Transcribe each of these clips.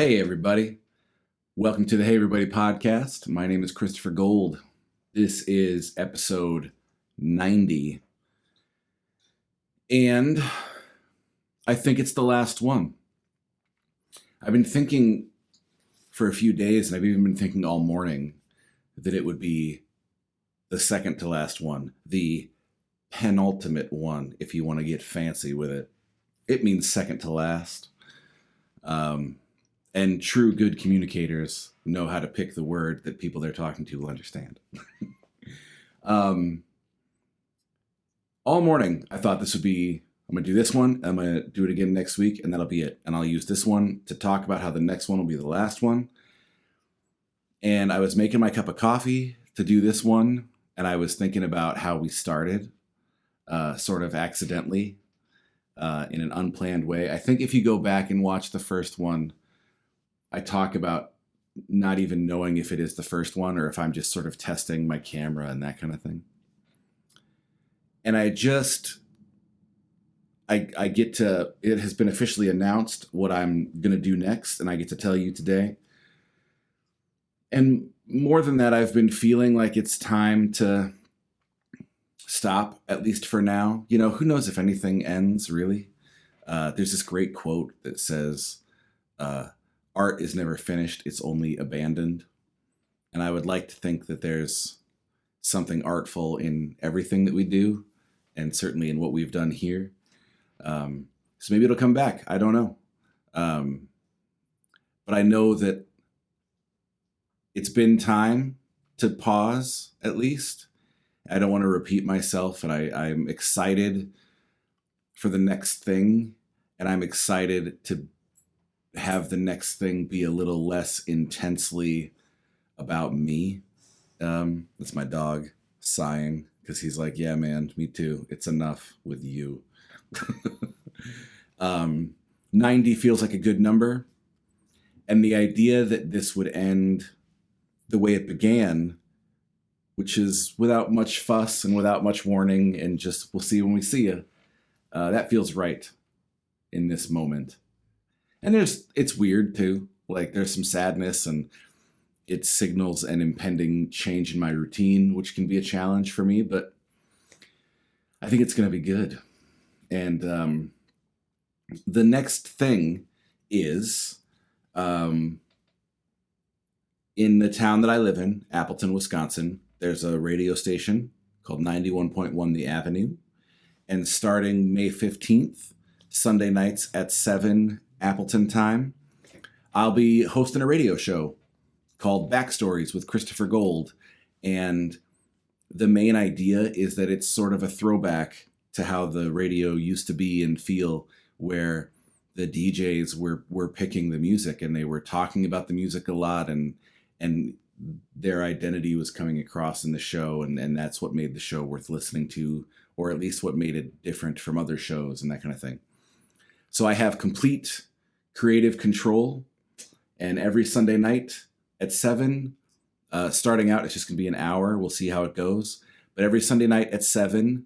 Hey, everybody. Welcome to the Hey Everybody podcast. My name is Christopher Gold. This is episode 90. And I think it's the last one. I've been thinking for a few days, and I've even been thinking all morning, that it would be the second to last one, the penultimate one, if you want to get fancy with it. It means second to last. And true good communicators know how to pick the word that people they're talking to will understand. All morning, I thought this would be, I'm going to do this one, I'm going to do it again next week, and that'll be it. And I'll use this one to talk about how the next one will be the last one. And I was making my cup of coffee to do this one, and I was thinking about how we started, sort of accidentally, in an unplanned way. I think if you go back and watch the first one, I talk about not even knowing if it is the first one or if I'm just sort of testing my camera and that kind of thing. And I get to, it has been officially announced what I'm going to do next, and I get to tell you today. And more than that, I've been feeling like it's time to stop, at least for now. You know, who knows if anything ends, really? There's this great quote that says, art is never finished, it's only abandoned. And I would like to think that there's something artful in everything that we do, and certainly in what we've done here. So maybe it'll come back. I don't know. But I know that it's been time to pause, at least. I don't want to repeat myself, and I'm excited for the next thing, and I'm excited to have the next thing be a little less intensely about me. That's my dog sighing because he's like, yeah, man, me too. It's enough with you. 90 feels like a good number. And the idea that this would end the way it began, which is without much fuss and without much warning and just, we'll see when we see you. That feels right in this moment. And it's weird too. Like there's some sadness, and it signals an impending change in my routine, which can be a challenge for me, but I think it's going to be good. And the next thing is in the town that I live in, Appleton, Wisconsin, there's a radio station called 91.1 The Avenue. And starting May 15th, Sunday nights at 7 Appleton time, I'll be hosting a radio show called Backstories with Christopher Gold. And the main idea is that it's sort of a throwback to how the radio used to be and feel, where the DJs were picking the music and they were talking about the music a lot, and their identity was coming across in the show, and that's what made the show worth listening to, or at least what made it different from other shows and that kind of thing. So I have complete creative control, and every Sunday night at 7, starting out, it's just going to be an hour. We'll see how it goes. But every Sunday night at 7,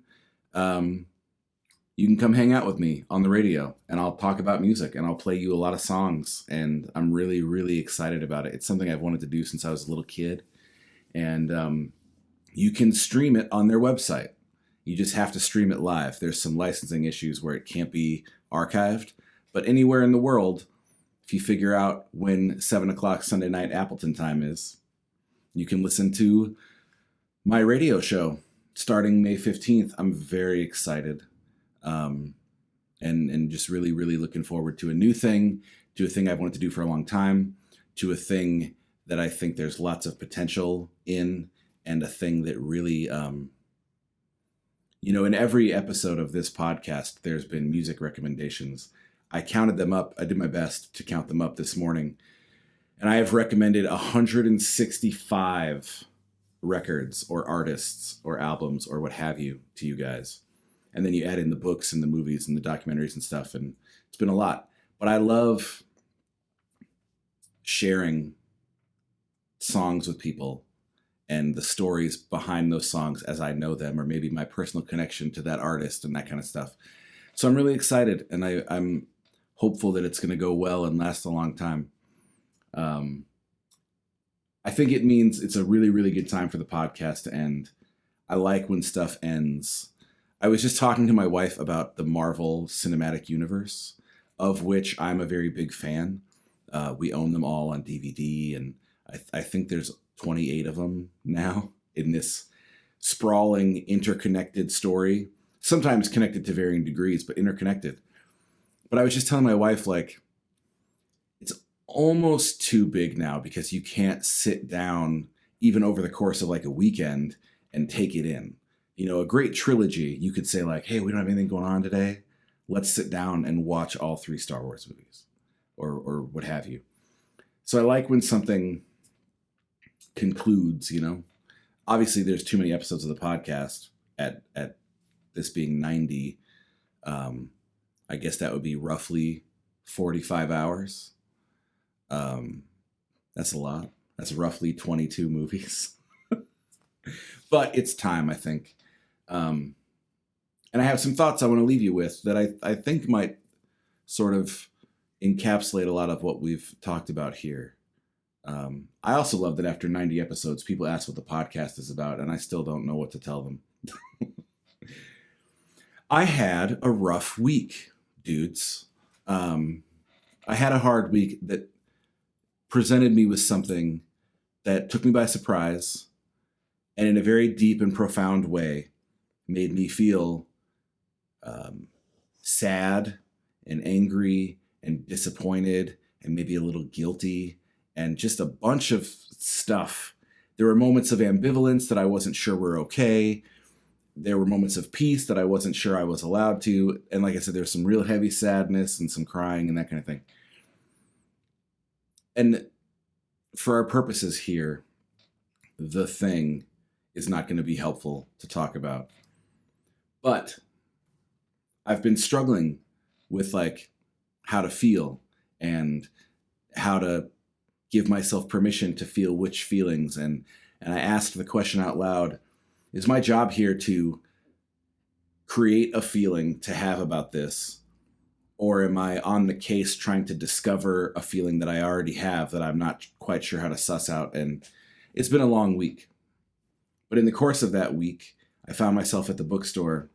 you can come hang out with me on the radio, and I'll talk about music, and I'll play you a lot of songs, and I'm really, really excited about it. It's something I've wanted to do since I was a little kid, and you can stream it on their website. You just have to stream it live. There's some licensing issues where it can't be archived, but anywhere in the world, if you figure out when 7 o'clock Sunday night Appleton time is, you can listen to my radio show starting May 15th. I'm very excited. And just really, really looking forward to a new thing, to a thing I've wanted to do for a long time, to a thing that I think there's lots of potential in, and a thing that really, in every episode of this podcast, there's been music recommendations. I counted them up. I did my best to count them up this morning. And I have recommended 165 records or artists or albums or what have you to you guys. And then you add in the books and the movies and the documentaries and stuff, and it's been a lot. But I love sharing songs with people and the stories behind those songs as I know them, or maybe my personal connection to that artist and that kind of stuff. So I'm really excited, and I'm hopeful that it's going to go well and last a long time. Um, I think it means it's a really, really good time for the podcast to end. I like when stuff ends. I was just talking to my wife about the Marvel Cinematic Universe, of which I'm a very big fan. We own them all on DVD, and I think there's 28 of them now in this sprawling, interconnected story, sometimes connected to varying degrees, but interconnected. But I was just telling my wife, like, it's almost too big now because you can't sit down even over the course of like a weekend and take it in. You know, a great trilogy, you could say like, hey, we don't have anything going on today. Let's sit down and watch all 3 Star Wars movies or what have you. So I like when something concludes, you know. Obviously, there's too many episodes of the podcast at this being 90. I guess that would be roughly 45 hours. That's a lot. That's roughly 22 movies. But it's time, I think. And I have some thoughts I want to leave you with that I think might sort of encapsulate a lot of what we've talked about here. I also love that after 90 episodes, people ask what the podcast is about, and I still don't know what to tell them. I had a rough week, dudes. I had a hard week that presented me with something that took me by surprise and in a very deep and profound way made me feel sad and angry and disappointed and maybe a little guilty and just a bunch of stuff. There were moments of ambivalence that I wasn't sure were okay. There were moments of peace that I wasn't sure I was allowed to. And like I said, there's some real heavy sadness and some crying and that kind of thing. And for our purposes here, the thing is not going to be helpful to talk about. But I've been struggling with like how to feel and how to give myself permission to feel which feelings. And I asked the question out loud, is my job here to create a feeling to have about this? Or am I on the case trying to discover a feeling that I already have that I'm not quite sure how to suss out? And it's been a long week. But in the course of that week, I found myself at the bookstore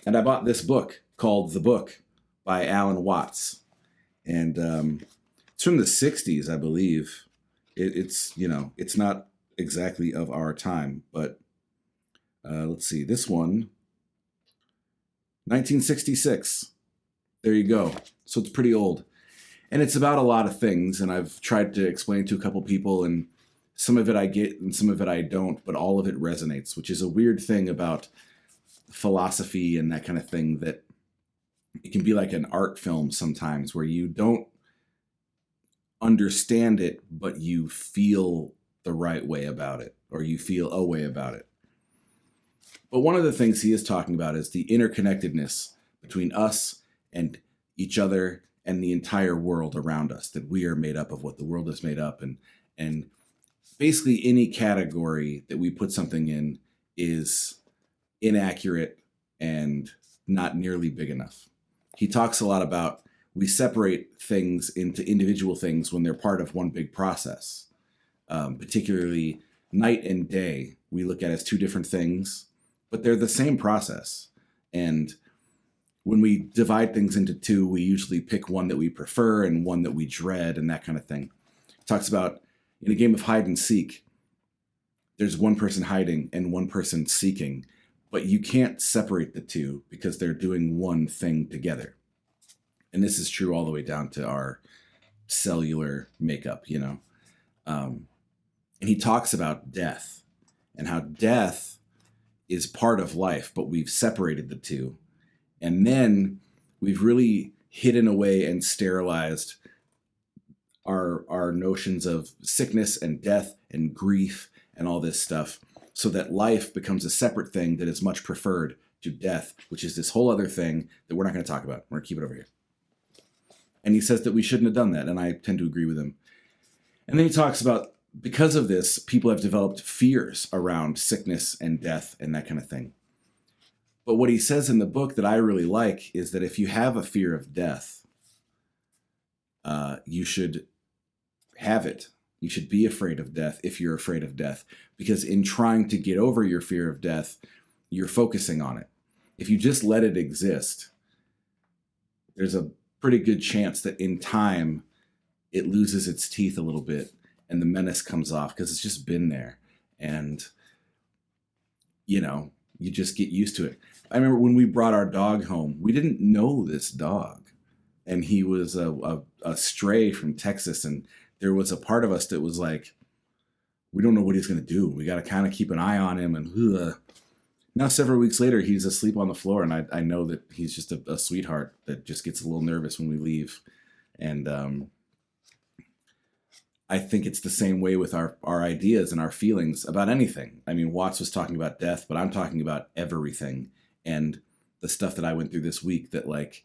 and I bought this book called The Book by Alan Watts. And it's from the 60s, I believe. It's, you know, it's not exactly of our time, but let's see, this one, 1966. There you go. So it's pretty old. And it's about a lot of things, and I've tried to explain to a couple people, and some of it I get and some of it I don't, but all of it resonates, which is a weird thing about philosophy and that kind of thing, that it can be like an art film sometimes where you don't understand it, but you feel the right way about it, or you feel a way about it. But one of the things he is talking about is the interconnectedness between us and each other and the entire world around us, that we are made up of what the world is made up. And basically any category that we put something in is inaccurate and not nearly big enough. He talks a lot about we separate things into individual things when they're part of one big process. Particularly night and day, we look at as 2 different things, but they're the same process. And when we divide things into 2, we usually pick one that we prefer and one that we dread and that kind of thing. He talks about in a game of hide and seek, there's one person hiding and one person seeking, but you can't separate the 2 because they're doing one thing together. And this is true all the way down to our cellular makeup, you know. And he talks about death and how death is part of life, but we've separated the 2. And then we've really hidden away and sterilized our notions of sickness and death and grief and all this stuff, so that life becomes a separate thing that is much preferred to death, which is this whole other thing that we're not going to talk about. We're going to keep it over here. And he says that we shouldn't have done that, and I tend to agree with him. And then he talks about, because of this, people have developed fears around sickness and death and that kind of thing. But what he says in the book that I really like is that if you have a fear of death, You should have it. You should be afraid of death if you're afraid of death, because in trying to get over your fear of death, you're focusing on it. If you just let it exist, there's a pretty good chance that in time it loses its teeth a little bit and the menace comes off because it's just been there. And, you just get used to it. I remember when we brought our dog home, we didn't know this dog. And he was a stray from Texas. And there was a part of us that was like, we don't know what he's going to do. We got to kind of keep an eye on him. And now, several weeks later, he's asleep on the floor. And I know that he's just a sweetheart that just gets a little nervous when we leave. And I think it's the same way with our ideas and our feelings about anything. I mean, Watts was talking about death, but I'm talking about everything. And the stuff that I went through this week, that like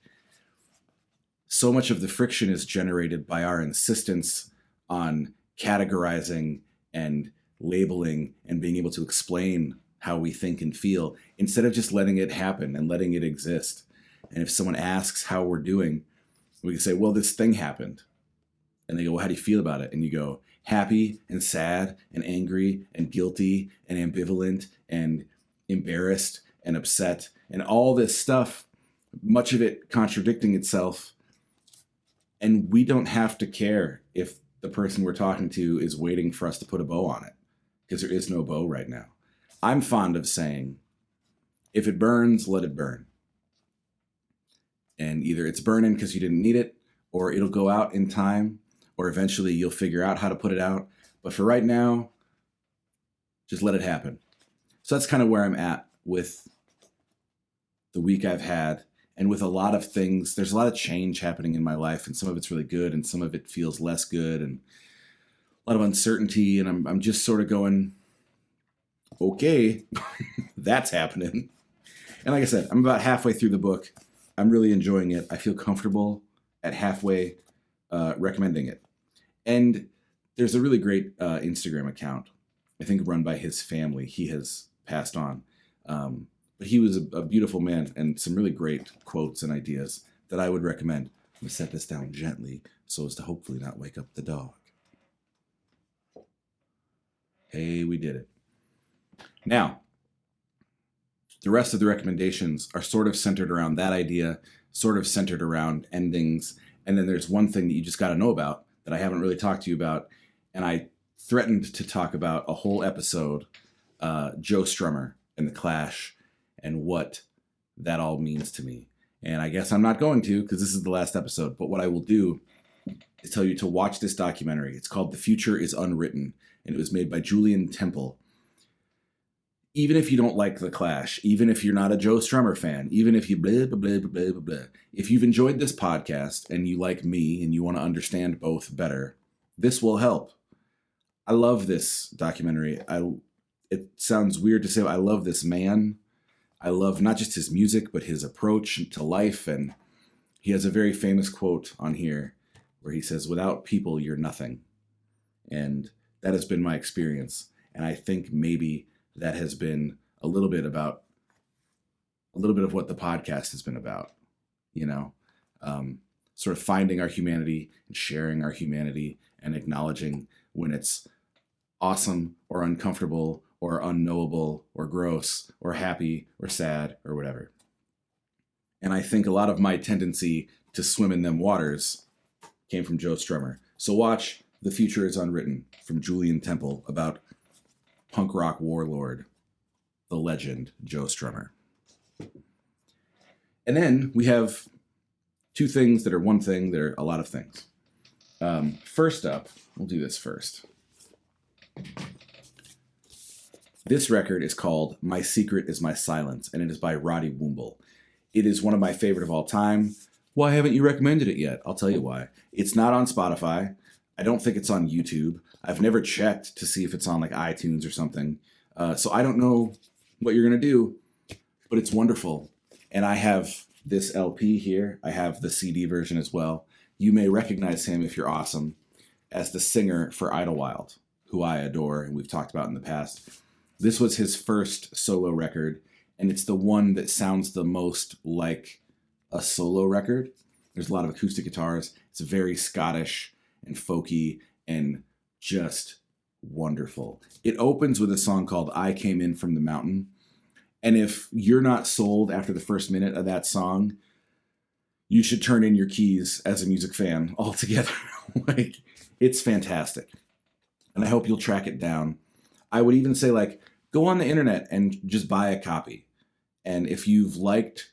so much of the friction is generated by our insistence on categorizing and labeling and being able to explain how we think and feel, instead of just letting it happen and letting it exist. And if someone asks how we're doing, we can say, well, this thing happened. And they go, well, how do you feel about it? And you go, happy and sad and angry and guilty and ambivalent and embarrassed and upset and all this stuff, much of it contradicting itself. And we don't have to care if the person we're talking to is waiting for us to put a bow on it, because there is no bow right now. I'm fond of saying, if it burns, let it burn. And either it's burning because you didn't need it, or it'll go out in time, or eventually you'll figure out how to put it out. But for right now, just let it happen. So that's kind of where I'm at with the week I've had. And with a lot of things, there's a lot of change happening in my life, and some of it's really good, and some of it feels less good, and a lot of uncertainty. And I'm just sort of going, okay, that's happening. And like I said, I'm about halfway through the book. I'm really enjoying it. I feel comfortable at halfway recommending it. And there's a really great Instagram account, I think run by his family. He has passed on. But he was a beautiful man, and some really great quotes and ideas that I would recommend. I'm going to set this down gently so as to hopefully not wake up the dog. Hey, we did it. Now, the rest of the recommendations are sort of centered around that idea, sort of centered around endings. And then there's one thing that you just got to know about that I haven't really talked to you about. And I threatened to talk about a whole episode, Joe Strummer and The Clash, and what that all means to me. And I guess I'm not going to, because this is the last episode. But what I will do is tell you to watch this documentary. It's called The Future is Unwritten, and it was made by Julian Temple. Even if you don't like The Clash, even if you're not a Joe Strummer fan, even if you blah, blah, blah, blah, blah, blah, if you've enjoyed this podcast and you like me and you want to understand both better, this will help. I love this documentary. It sounds weird to say, I love this man. I love not just his music, but his approach to life. And he has a very famous quote on here where he says, without people, you're nothing. And that has been my experience. And I think maybe that has been a little bit of what the podcast has been about, sort of finding our humanity and sharing our humanity and acknowledging when it's awesome or uncomfortable or unknowable or gross or happy or sad or whatever. And I think a lot of my tendency to swim in them waters came from Joe Strummer. So watch The Future is Unwritten from Julian Temple about punk rock warlord, the legend, Joe Strummer. And then we have two things that are one thing that are a lot of things. First up, we'll do this first. This record is called My Secret is My Silence, and it is by Roddy Woomble. It is one of my favorite of all time. Why haven't you recommended it yet? I'll tell you why. It's not on Spotify. I don't think it's on YouTube. I've never checked to see if it's on like iTunes or something. So I don't know what you're going to do, but it's wonderful. And I have this LP here. I have the CD version as well. You may recognize him, if you're awesome, as the singer for Idlewild, who I adore and we've talked about in the past. This was his first solo record, and it's the one that sounds the most like a solo record. There's a lot of acoustic guitars. It's very Scottish and folky and just wonderful. It opens with a song called I Came In From the Mountain. And if you're not sold after the first minute of that song, you should turn in your keys as a music fan altogether. Like, it's fantastic. And I hope you'll track it down. I would even say, like, go on the internet and just buy a copy. And if you've liked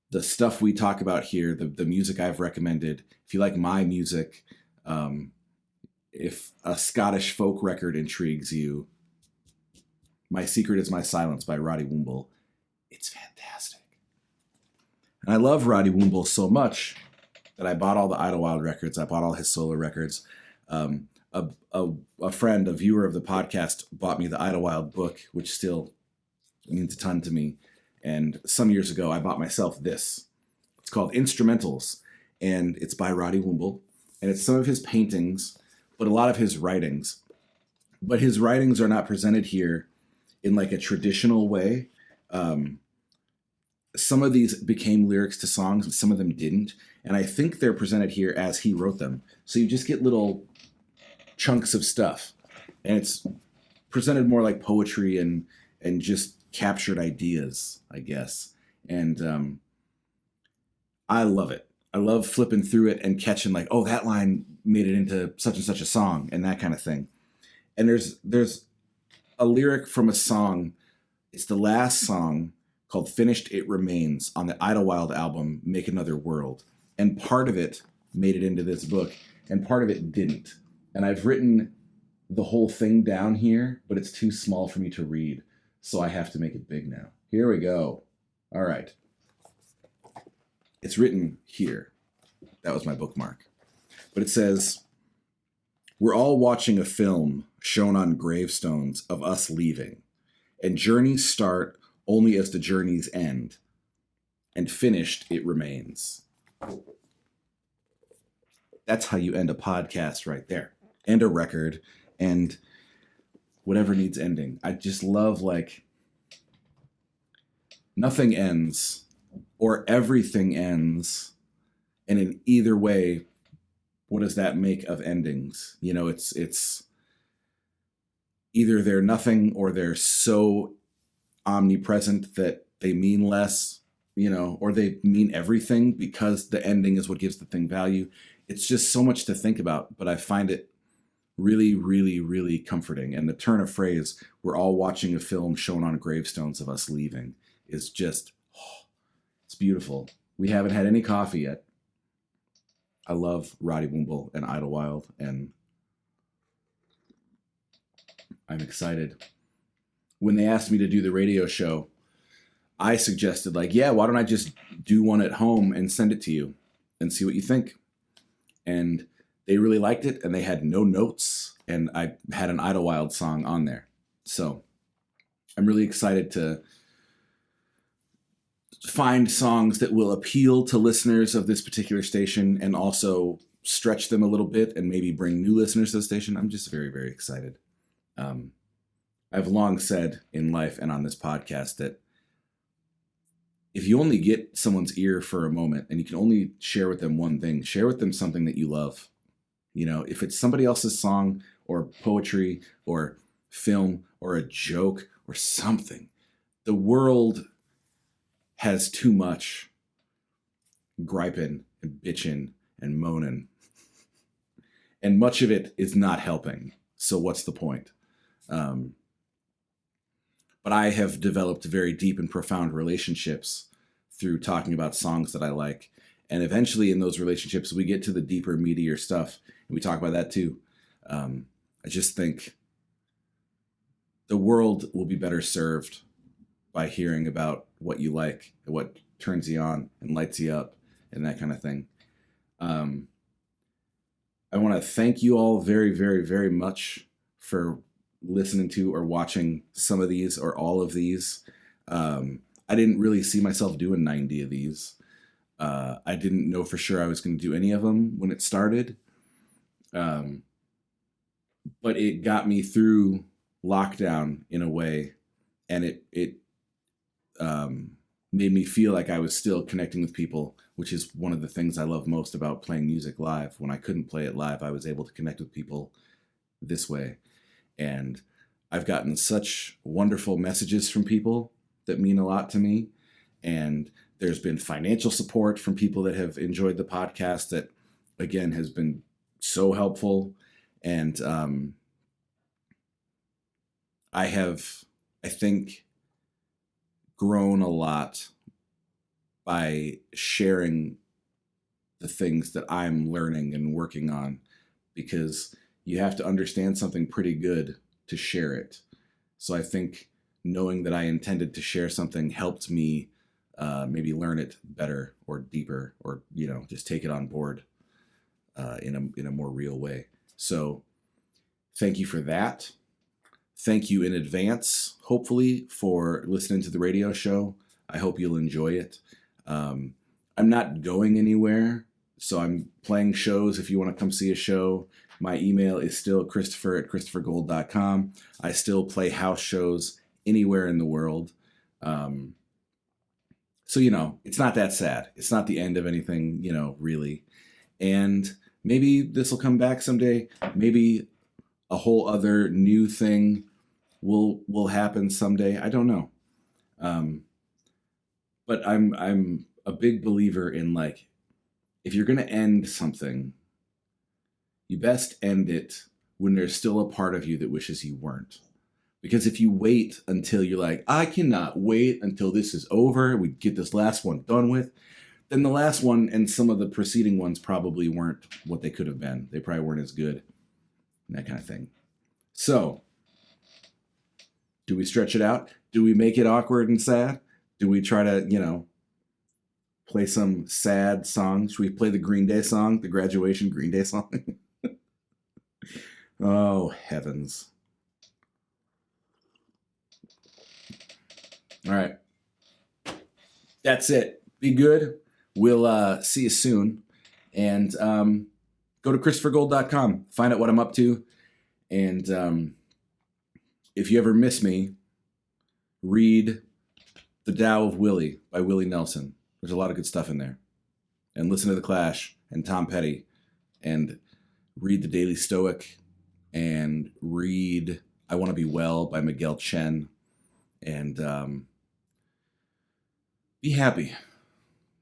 the stuff we talk about here, the music I've recommended, if you like my music, if a Scottish folk record intrigues you, My Secret Is My Silence by Roddy Woomble, it's fantastic. And I love Roddy Woomble so much that I bought all the Idlewild records. I bought all his solo records. A friend, a viewer of the podcast, bought me the Idlewild book, which still means a ton to me. And some years ago, I bought myself this. It's called Instrumentals, and it's by Roddy Woomble. And it's some of his paintings, but a lot of his writings. But his writings are not presented here in like a traditional way. Some of these became lyrics to songs, and some of them didn't. And I think they're presented here as he wrote them. So you just get little chunks of stuff. And it's presented more like poetry and just captured ideas, I guess. And I love it. I love flipping through it and catching like, oh, that line made it into such and such a song and that kind of thing. And there's a lyric from a song. It's the last song called Finished It Remains on the Idlewild album, Make Another World. And part of it made it into this book and part of it didn't. And I've written the whole thing down here, but it's too small for me to read. So I have to make it big now. Here we go. All right. It's written here. That was my bookmark. But it says, we're all watching a film shown on gravestones of us leaving, and journeys start only as the journeys end, and finished it remains. That's how you end a podcast right there, and a record, and whatever needs ending. I just love, like, nothing ends, or everything ends, and in either way, what does that make of endings? You know, it's either they're nothing or they're so omnipresent that they mean less, you know, or they mean everything because the ending is what gives the thing value. It's just so much to think about, but I find it really, really, really comforting. And the turn of phrase, we're all watching a film shown on gravestones of us leaving, is just, oh, it's beautiful. We haven't had any coffee yet. I love Roddy Woomble and Idlewild, and I'm excited. When they asked me to do the radio show, I suggested, like, yeah, why don't I just do one at home and send it to you and see what you think? And they really liked it, and they had no notes, and I had an Idlewild song on there. So I'm really excited to find songs that will appeal to listeners of this particular station and also stretch them a little bit and maybe bring new listeners to the station. I'm just very, very excited. I've long said in life and on this podcast that if you only get someone's ear for a moment and you can only share with them one thing, share with them something that you love. You know, if it's somebody else's song or poetry or film or a joke or something, the world has too much griping and bitching and moaning. And much of it is not helping. So what's the point? But I have developed very deep and profound relationships through talking about songs that I like. And eventually in those relationships, we get to the deeper, meatier stuff. And we talk about that too. I just think the world will be better served by hearing about what you like and what turns you on and lights you up and that kind of thing. I want to thank you all very, very, very much for listening to or watching some of these or all of these. I didn't really see myself doing 90 of these. I didn't know for sure I was going to do any of them when it started. But it got me through lockdown in a way, and it made me feel like I was still connecting with people, which is one of the things I love most about playing music live. When I couldn't play it live, I was able to connect with people this way. And I've gotten such wonderful messages from people that mean a lot to me. And there's been financial support from people that have enjoyed the podcast that, again, has been so helpful. And I have, I think, grown a lot by sharing the things that I'm learning and working on, because you have to understand something pretty good to share it. So I think knowing that I intended to share something helped me maybe learn it better or deeper, or just take it on board in a more real way. So thank you for that. Thank you in advance, hopefully, for listening to the radio show. I hope you'll enjoy it. I'm not going anywhere, so I'm playing shows. If you want to come see a show, my email is still christopher@christophergold.com. I still play house shows anywhere in the world. So, it's not that sad. It's not the end of anything, really. And maybe this will come back someday. Maybe a whole other new thing will happen someday. I don't know. But I'm a big believer in, like, if you're going to end something, you best end it when there's still a part of you that wishes you weren't. Because if you wait until you're like, I cannot wait until this is over, we get this last one done with, then the last one and some of the preceding ones probably weren't what they could have been. They probably weren't as good, and that kind of thing. So, do we stretch it out? Do we make it awkward and sad? Do we try to, play some sad songs? Should we play the Green Day song, the graduation Green Day song? Oh, heavens. All right. That's it. Be good. We'll see you soon. And go to christophergold.com. Find out what I'm up to. And if you ever miss me, read The Tao of Willie by Willie Nelson. There's a lot of good stuff in there. And listen to The Clash and Tom Petty. And read The Daily Stoic. And read I Want to Be Well by Miguel Chen. And be happy.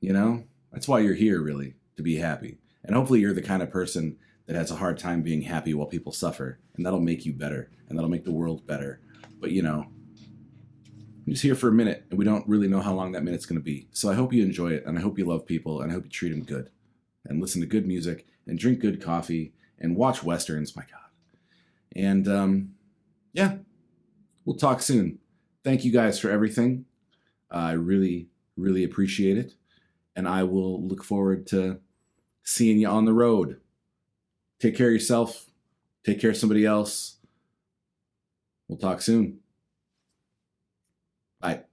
That's why you're here, really, to be happy. And hopefully you're the kind of person that has a hard time being happy while people suffer. And that'll make you better. And that'll make the world better. But, I'm just here for a minute, and we don't really know how long that minute's going to be. So I hope you enjoy it, and I hope you love people, and I hope you treat them good. And listen to good music, and drink good coffee, and watch Westerns, my God. And, yeah, we'll talk soon. Thank you guys for everything. I really, really appreciate it. And I will look forward to seeing you on the road. Take care of yourself. Take care of somebody else. We'll talk soon. Bye.